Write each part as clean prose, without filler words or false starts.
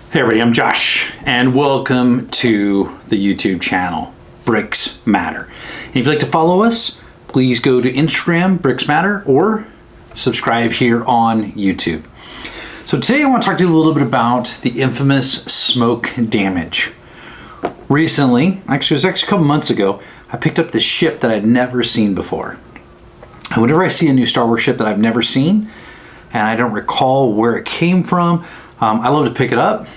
Hey everybody, I'm Josh, and welcome to the YouTube channel, Bricks Matter. And if you'd like to follow us, please go to Instagram, Bricks Matter, or subscribe here on YouTube. So today I want to talk to you a little bit about the infamous smoke damage. Recently, actually it was a couple months ago, I picked up this ship that I'd never seen before. And whenever I see a new Star Wars ship that I've never seen, and I don't recall where it came from, I love to pick it up,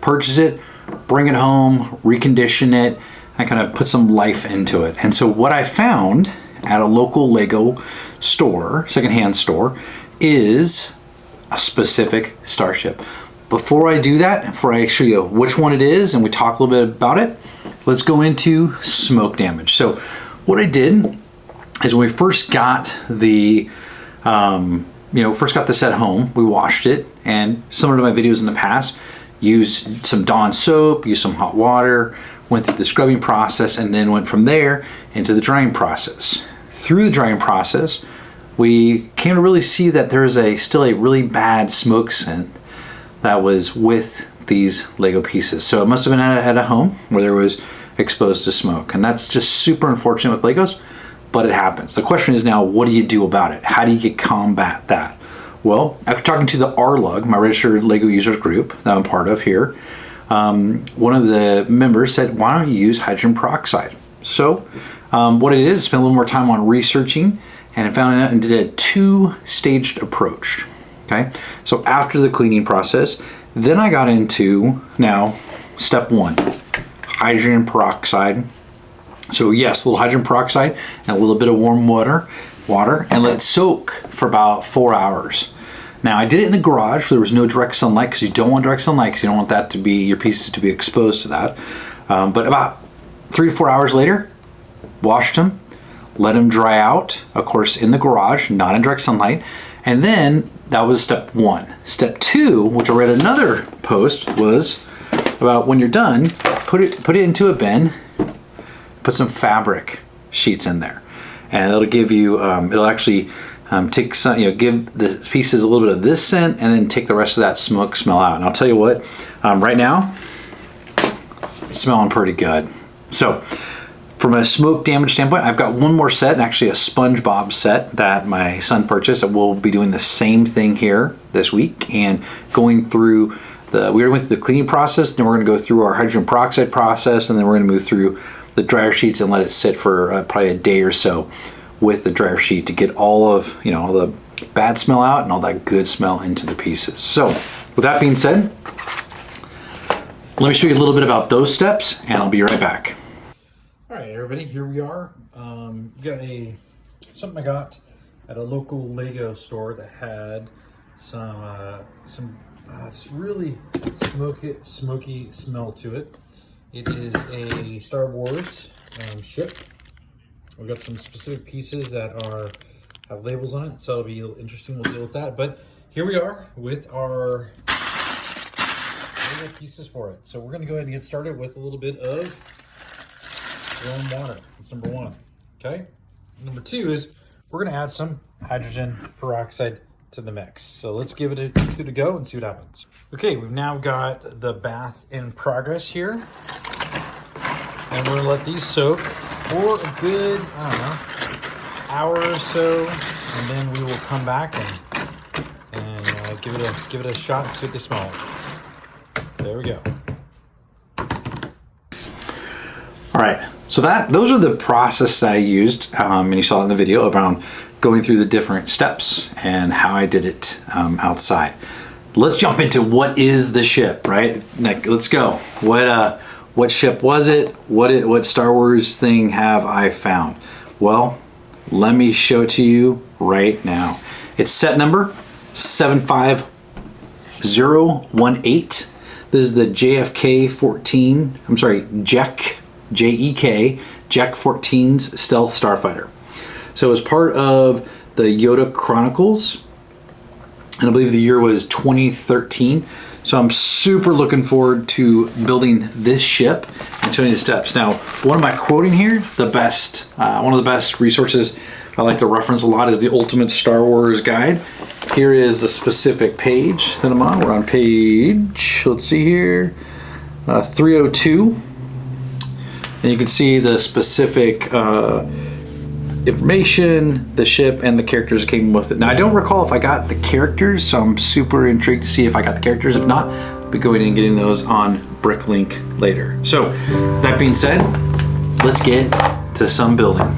purchase it, bring it home, recondition it, and kind of put some life into it. And so what I found at a local Lego store, secondhand store, is a specific starship. Before I do that, before I show you which one it is and we talk a little bit about it, let's go into smoke damage. So what I did is when we first got the first got this at home, we washed it, and similar to my videos in the past, used some Dawn soap, used some hot water, went through the scrubbing process, and then went from there into the drying process. Through the drying process, we came to really see that there's still a really bad smoke scent that was with these Lego pieces. So it must have been at a home where there was exposed to smoke, and that's just super unfortunate with Legos, but it happens. The question is now, what do you do about it? How do you combat that? Well, after talking to the RLUG, my registered Lego users group that I'm part of here, one of the members said, why don't you use hydrogen peroxide? So what it is, spent a little more time on researching, and I found out and did a two-staged approach. Okay, so after the cleaning process, then I got into now step one, hydrogen peroxide. So yes, a little hydrogen peroxide and a little bit of warm water, and let it soak for about 4 hours. Now I did it in the garage. There was no direct sunlight because you don't want direct sunlight because you don't want that to be, your pieces to be exposed to that. But about 3 to 4 hours later, washed them, let them dry out, of course in the garage, not in direct sunlight. And then that was step one. Step two, which I read another post, was about when you're done, put it into a bin, put some fabric sheets in there, and it'll give you, it'll actually take some, give the pieces a little bit of this scent, and then take the rest of that smoke smell out. And I'll tell you what, right now, it's smelling pretty good. So from a smoke damage standpoint, I've got one more set, and actually a SpongeBob set that my son purchased, and we'll be doing the same thing here this week, and going through we already went through the cleaning process, then we're gonna go through our hydrogen peroxide process, and then we're gonna move through the dryer sheets and let it sit for probably a day or so with the dryer sheet to get all of all the bad smell out and all that good smell into the pieces. So with that being said, let me show you a little bit about those steps, and I'll be right back. All right, everybody, here we are. Got something I got at a local Lego store that had some just really smoky smell to it. It is a Star Wars ship. We've got some specific pieces that have labels on it, so it'll be interesting. We'll deal with that. But here we are with our Lego pieces for it. So we're going to go ahead and get started with a little bit of warm water. That's number one. Okay. Number two is we're going to add some hydrogen peroxide to the mix. So let's give it a go and see what happens. Okay, we've now got the bath in progress here. And we're gonna let these soak for a good, hour or so. And then we will come back and give it a shot and see what they smell like. There we go. All right, so those are the process that I used, and you saw it in the video around going through the different steps and how I did it outside. Let's jump into what is the ship, right? Like, let's go. What ship was it? What Star Wars thing have I found? Well, let me show it to you right now. It's set number 75018. This is the JFK-14. I'm sorry, JEK-14's Stealth Starfighter. So as part of the Yoda Chronicles, and I believe the year was 2013. So I'm super looking forward to building this ship and showing you the steps. Now, what am I quoting here? One of the best resources I like to reference a lot is the Ultimate Star Wars Guide. Here is the specific page that I'm on. We're on page much. Let's see here, 302. And you can see the specific information, the ship, and the characters that came with it. Now, I don't recall if I got the characters, so I'm super intrigued to see if I got the characters. If not, I'll be going and getting those on BrickLink later. So, that being said, let's get to some building.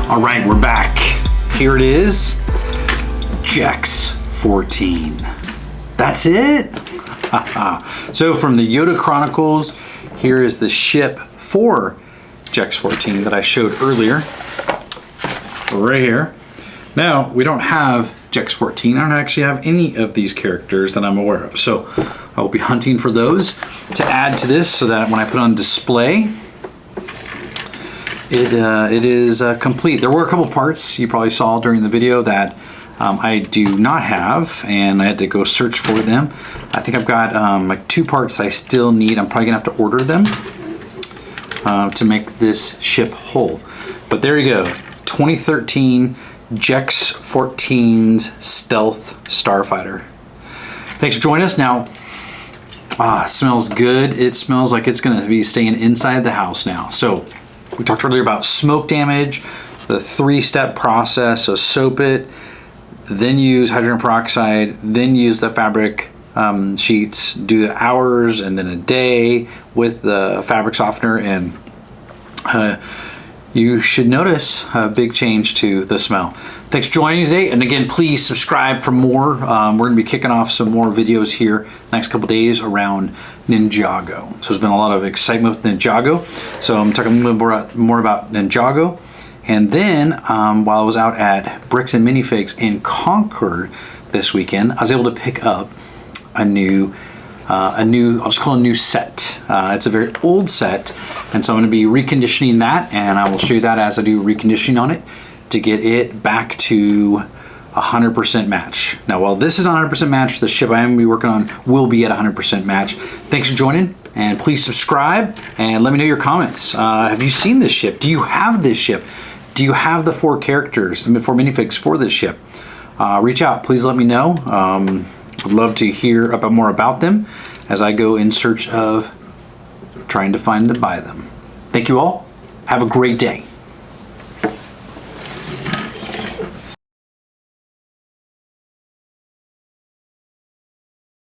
All right, we're back. Here it is, JEK-14. That's it. So from the Yoda Chronicles, here is the ship for JEK-14 that I showed earlier, right here. Now, we don't have JEK-14. I don't actually have any of these characters that I'm aware of. So I will be hunting for those to add to this so that when I put on display, it is complete. There were a couple parts you probably saw during the video that I do not have, and I had to go search for them. I think I've got like 2 parts I still need. I'm probably gonna have to order them to make this ship whole. But there you go, 2013 JEK-14's Stealth Starfighter. Thanks for joining us. Now, it smells good. It smells like it's going to be staying inside the house now. So we talked earlier about smoke damage, the 3-step process. So soap it, then use hydrogen peroxide, then use the fabric sheets, do the hours and then a day with the fabric softener, and you should notice a big change to the smell. Thanks for joining today. And again, please subscribe for more. We're going to be kicking off some more videos here next couple days around Ninjago. So there's been a lot of excitement with Ninjago. So I'm talking a little bit more about Ninjago. And then while I was out at Bricks and Minifigs in Concord this weekend, I was able to pick up a new, I'll just call it a new set. It's a very old set, and so I'm going to be reconditioning that, and I will show you that as I do reconditioning on it to get it back to 100% match. Now, while this is 100% match, the ship I am going to be working on will be at 100% match. Thanks for joining, and please subscribe and let me know your comments. Have you seen this ship? Do you have this ship? Do you have the 4 characters, the 4 minifigs for this ship? Reach out, please let me know. I'd love to hear more about them as I go in search of trying to find and buy them. Thank you all. Have a great day.